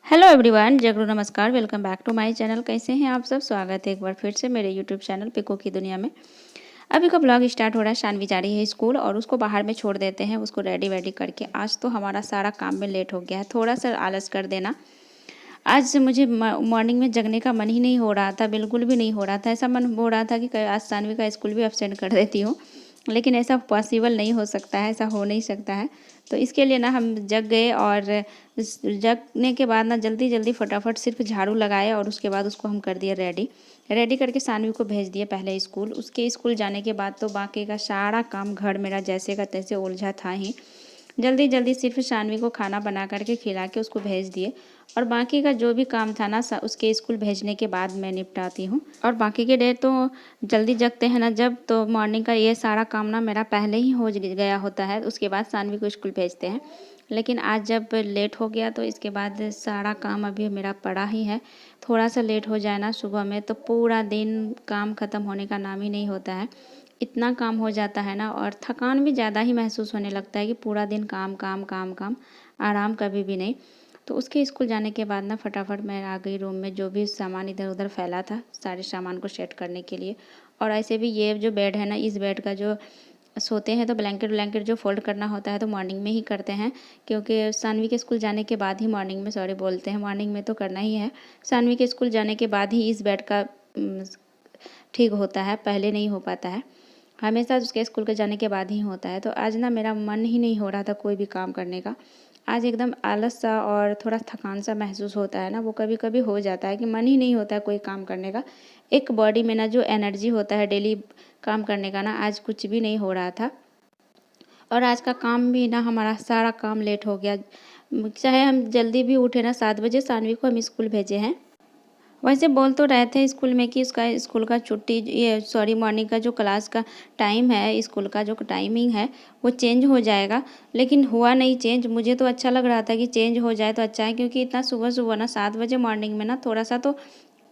Hello everyone, जय गुरु नमस्कार। Welcome back to my channel. कैसे हैं आप सब? स्वागत है एक बार फिर से मेरे यूट्यूब चैनल पिको की दुनिया में। अभी का ब्लॉग स्टार्ट हो रहा है। शानवी जा रही है स्कूल और उसको बाहर में छोड़ देते हैं, उसको रेडी वेडी करके। आज तो हमारा सारा काम में लेट हो गया है, थोड़ा सा आलस कर देना। आज मुझे मॉर्निंग में जगने का मन ही नहीं हो रहा था, बिल्कुल भी नहीं हो रहा था। ऐसा मन हो रहा था कि आज शानवी का स्कूल भी अब्सेंट कर देती हूँ, लेकिन ऐसा पॉसिबल नहीं हो सकता है, ऐसा हो नहीं सकता है। तो इसके लिए ना हम जग गए और जगने के बाद ना जल्दी जल्दी फटाफट सिर्फ झाड़ू लगाए और उसके बाद उसको हम कर दिए रेडी। रेडी करके सानवी को भेज दिए पहले स्कूल। उसके स्कूल जाने के बाद तो बाकी का सारा काम घर मेरा जैसे का तैसे उलझा था ही। जल्दी जल्दी सिर्फ शानवी को खाना बना करके खिला के उसको भेज दिए और बाकी का जो भी काम था ना उसके स्कूल भेजने के बाद मैं निपटाती हूँ। और बाकी के डे तो जल्दी जगते हैं ना जब, तो मॉर्निंग का ये सारा काम ना मेरा पहले ही हो गया होता है, उसके बाद शानवी को स्कूल भेजते हैं। लेकिन आज जब लेट हो गया तो इसके बाद सारा काम अभी मेरा पड़ा ही है। थोड़ा सा लेट हो जाए ना सुबह में तो पूरा दिन काम ख़त्म होने का नाम ही नहीं होता है। इतना काम हो जाता है ना, और थकान भी ज़्यादा ही महसूस होने लगता है कि पूरा दिन काम काम काम काम, आराम कभी भी नहीं। तो उसके स्कूल जाने के बाद ना फटाफट मैं आ गई रूम में। जो भी सामान इधर उधर फैला था सारे सामान को सेट करने के लिए। और ऐसे भी ये जो बेड है ना, इस बेड का जो सोते हैं तो ब्लैंकेट व्लैंकेट जो फोल्ड करना होता है तो मॉर्निंग में ही करते हैं, क्योंकि सानवी के स्कूल जाने के बाद ही मॉर्निंग में, सॉरी बोलते हैं, मॉर्निंग में तो करना ही है। सानवी के स्कूल जाने के बाद ही इस बेड का ठीक होता है, पहले नहीं हो पाता है। हमेशा उसके स्कूल के जाने के बाद ही होता है। तो आज ना मेरा मन ही नहीं हो रहा था कोई भी काम करने का। आज एकदम आलस सा और थोड़ा थकान सा महसूस होता है ना, वो कभी कभी हो जाता है कि मन ही नहीं होता है कोई काम करने का। एक बॉडी में ना जो एनर्जी होता है डेली काम करने का ना, आज कुछ भी नहीं हो रहा था। और आज का काम भी ना, हमारा सारा काम लेट हो गया। चाहे हम जल्दी भी उठे ना, 7 बजे सानवी को हम स्कूल भेजे हैं। वैसे बोल तो रहे थे स्कूल में कि उसका स्कूल का छुट्टी, ये सॉरी, मॉर्निंग का जो क्लास का टाइम है, स्कूल का जो टाइमिंग है वो चेंज हो जाएगा, लेकिन हुआ नहीं चेंज। मुझे तो अच्छा लग रहा था कि चेंज हो जाए तो अच्छा है, क्योंकि इतना सुबह सुबह ना 7 बजे मॉर्निंग में ना थोड़ा सा तो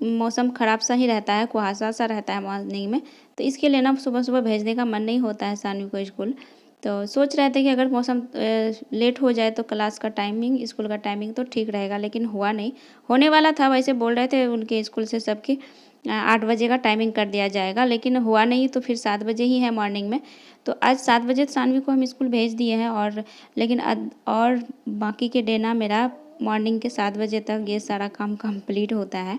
मौसम ख़राब सा ही रहता है, कुहासा सा रहता है मॉर्निंग में। तो इसके लिए ना सुबह सुबह भेजने का मन नहीं होता है सानवी को स्कूल। तो सोच रहे थे कि अगर मौसम लेट हो जाए तो क्लास का टाइमिंग, स्कूल का टाइमिंग तो ठीक रहेगा, लेकिन हुआ नहीं। होने वाला था, वैसे बोल रहे थे उनके स्कूल से सबकी 8 बजे का टाइमिंग कर दिया जाएगा, लेकिन हुआ नहीं। तो फिर 7 बजे ही है मॉर्निंग में। तो आज 7 बजे सानवी को हम स्कूल भेज दिए हैं। और लेकिन और बाकी के डे ना मेरा मॉर्निंग के 7 बजे तक ये सारा काम कंप्लीट होता है।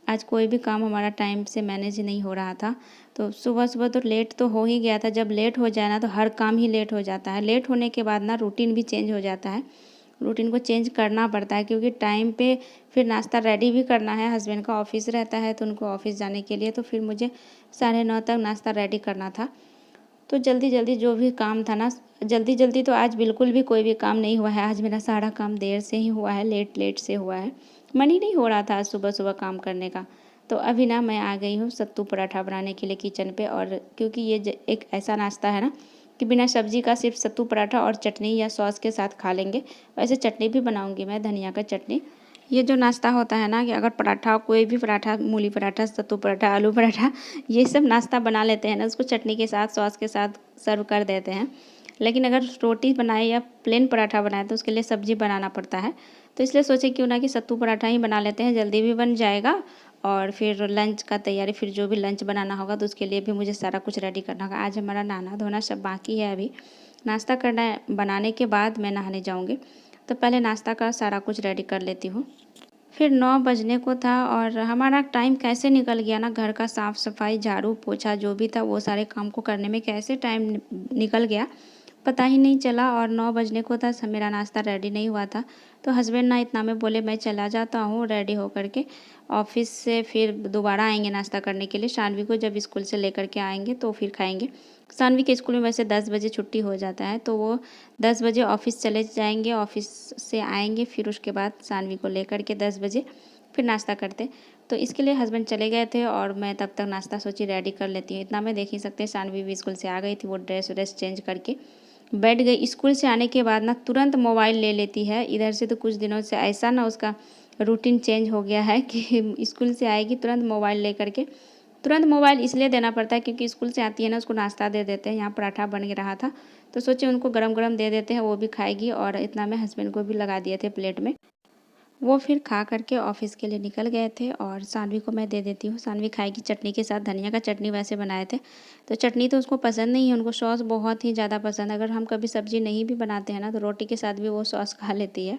आज कोई भी काम हमारा टाइम से मैनेज नहीं हो रहा था। तो सुबह सुबह तो लेट तो हो ही गया था। जब लेट हो जाए ना तो हर काम ही लेट हो जाता है। लेट होने के बाद ना रूटीन भी चेंज हो जाता है। रूटीन को चेंज करना पड़ता है, क्योंकि टाइम पे फिर नाश्ता रेडी भी करना है। हस्बैंड का ऑफिस रहता है तो उनको ऑफिस जाने के लिए तो फिर मुझे 9:30 तक नाश्ता रेडी करना था। तो जल्दी जल्दी जो भी काम था ना, जल्दी जल्दी तो आज बिल्कुल भी कोई भी काम नहीं हुआ है। आज मेरा सारा काम देर से ही हुआ है, लेट लेट से हुआ है। मन ही नहीं हो रहा था आज सुबह सुबह काम करने का। तो अभी ना मैं आ गई हूँ सत्तू पराठा बनाने के लिए किचन पे। और क्योंकि ये एक ऐसा नाश्ता है ना कि बिना सब्जी का सिर्फ सत्तू पराठा और चटनी या सॉस के साथ खा लेंगे। वैसे चटनी भी बनाऊंगी मैं, धनिया का चटनी। ये जो नाश्ता होता है ना कि अगर पराठा, कोई भी पराठा, मूली पराठा, सत्तू पराठा, आलू पराठा, ये सब नाश्ता बना लेते हैं ना, उसको चटनी के साथ, सॉस के साथ सर्व कर देते हैं। लेकिन अगर रोटी बनाए या प्लेन पराठा बनाए तो उसके लिए सब्जी बनाना पड़ता है। तो इसलिए सोचे क्यों ना कि सत्तू पराठा ही बना लेते हैं, जल्दी भी बन जाएगा। और फिर लंच का तैयारी, फिर जो भी लंच बनाना होगा तो उसके लिए भी मुझे सारा कुछ रेडी करना होगा। आज हमारा नहाना धोना सब बाकी है। अभी नाश्ता करना बनाने के बाद मैं नहाने जाऊँगी। तो पहले नाश्ता का सारा कुछ रेडी कर लेती हूँ। फिर 9 बजने को था और हमारा टाइम कैसे निकल गया ना, घर का साफ़ सफाई, झाड़ू पोछा जो भी था वो सारे काम को करने में कैसे टाइम निकल गया पता ही नहीं चला। और 9 बजने को था, मेरा नाश्ता रेडी नहीं हुआ था। तो हस्बैंड ना इतना में बोले मैं चला जाता हूँ रेडी होकर के ऑफिस से, फिर दोबारा आएंगे नाश्ता करने के लिए। शानवी को जब स्कूल से लेकर के आएंगे तो फिर खाएंगे। शानवी के स्कूल में वैसे 10 बजे छुट्टी हो जाता है, तो वो 10 बजे ऑफिस चले जाएंगे। ऑफिस से आएंगे फिर उसके बाद शानवी को लेकर के 10 बजे फिर नाश्ता करते। तो इसके लिए हस्बैंड चले गए थे और मैं तब तक नाश्ता सोची रेडी कर लेती हूँ। इतना मैं देख ही सकते हैं शानवी भी स्कूल से आ गई थी। वो ड्रेस व्रेस चेंज करके बैठ गई। स्कूल से आने के बाद ना तुरंत मोबाइल ले लेती है इधर से। तो कुछ दिनों से ऐसा ना उसका रूटीन चेंज हो गया है कि स्कूल से आएगी तुरंत मोबाइल ले करके। तुरंत मोबाइल इसलिए देना पड़ता है क्योंकि स्कूल से आती है ना, उसको नाश्ता दे देते हैं। यहाँ पराठा बन के रहा था तो सोचे उनको गरम गरम दे देते हैं, वो भी खाएगी। और इतना में हस्बैंड को भी लगा दिए थे प्लेट में। वो फिर खा करके ऑफिस के लिए निकल गए थे और सानवी को मैं दे देती हूँ। सानवी खाएगी चटनी के साथ। धनिया का चटनी वैसे बनाए थे, तो चटनी तो उसको पसंद नहीं है, उनको सॉस बहुत ही ज़्यादा पसंद है। अगर हम कभी सब्ज़ी नहीं भी बनाते हैं ना, तो रोटी के साथ भी वो सॉस खा लेती है।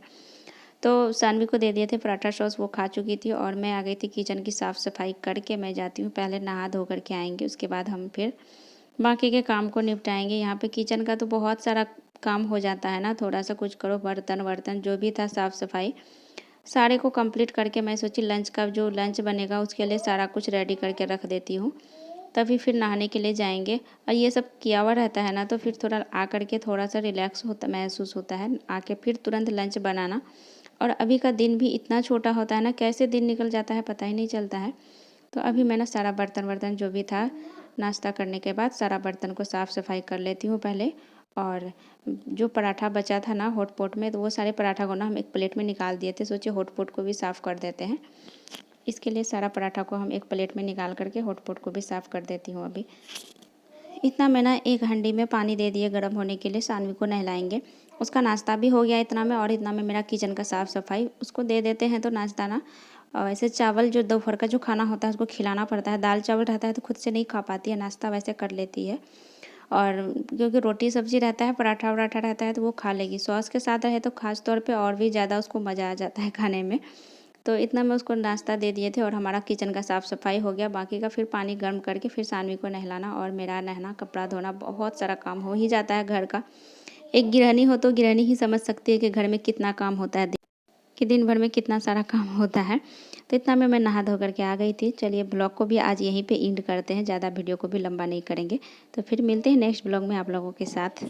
तो सानवी को दे दिए थे पराठा सॉस, वो खा चुकी थी और मैं आ गई थी किचन की साफ़ सफाई करके मैं जाती हूँ। पहले नहा धो करके आएंगे, उसके बाद हम फिर बाकी के काम को निपटाएंगे। यहाँ पे किचन का तो बहुत सारा काम हो जाता है ना, थोड़ा सा कुछ करो, बर्तन वर्तन जो भी था साफ़ सफाई सारे को कंप्लीट करके मैं सोची लंच का जो लंच बनेगा उसके लिए सारा कुछ रेडी करके रख देती हूँ, तभी फिर नहाने के लिए जाएंगे। और ये सब किया हुआ रहता है ना, तो फिर थोड़ा आ करके थोड़ा सा रिलैक्स होता महसूस होता है, आके फिर तुरंत लंच बनाना। और अभी का दिन भी इतना छोटा होता है ना, कैसे दिन निकल जाता है पता ही नहीं चलता है। तो अभी मैं ना सारा बर्तन वर्तन जो भी था नाश्ता करने के बाद सारा बर्तन को साफ़ सफाई कर लेती हूँ पहले। और जो पराठा बचा था ना हॉट पॉट में, तो वो सारे पराठा को ना हम एक प्लेट में निकाल दिए थे, सोचे हॉट पॉट को भी साफ़ कर देते हैं। इसके लिए सारा पराठा को हम एक प्लेट में निकाल करके हॉट पॉट को भी साफ़ कर देती हूँ अभी। इतना मैं ना एक हंडी में पानी दे दिए गर्म होने के लिए, सानवी को नहलाएंगे। उसका नाश्ता भी हो गया इतना में, और इतना में मेरा किचन का साफ़ सफाई उसको दे देते हैं तो नाश्ता ना। वैसे चावल जो दोपहर का जो खाना होता है उसको खिलाना पड़ता है, दाल चावल रहता है तो खुद से नहीं खा पाती है, नाश्ता वैसे कर लेती है। और क्योंकि रोटी सब्जी रहता है, पराठा वराठा रहता है तो वो खा लेगी। सॉस के साथ रहे तो खास तौर पे और भी ज़्यादा उसको मज़ा आ जाता है खाने में। तो इतना में उसको नाश्ता दे दिए थे और हमारा किचन का साफ़ सफाई हो गया। बाकी का फिर पानी गर्म करके फिर सानवी को नहलाना और मेरा नहाना, कपड़ा धोना, बहुत सारा काम हो ही जाता है घर का। एक गृहिणी हो तो गृहिणी ही समझ सकती है कि घर में कितना काम होता है, कि दिन भर में कितना सारा काम होता है। तो इतना में मैं नहा धो करके आ गई थी। चलिए ब्लॉग को भी आज यहीं पे एंड करते हैं, ज़्यादा वीडियो को भी लंबा नहीं करेंगे। तो फिर मिलते हैं नेक्स्ट ब्लॉग में आप लोगों के साथ।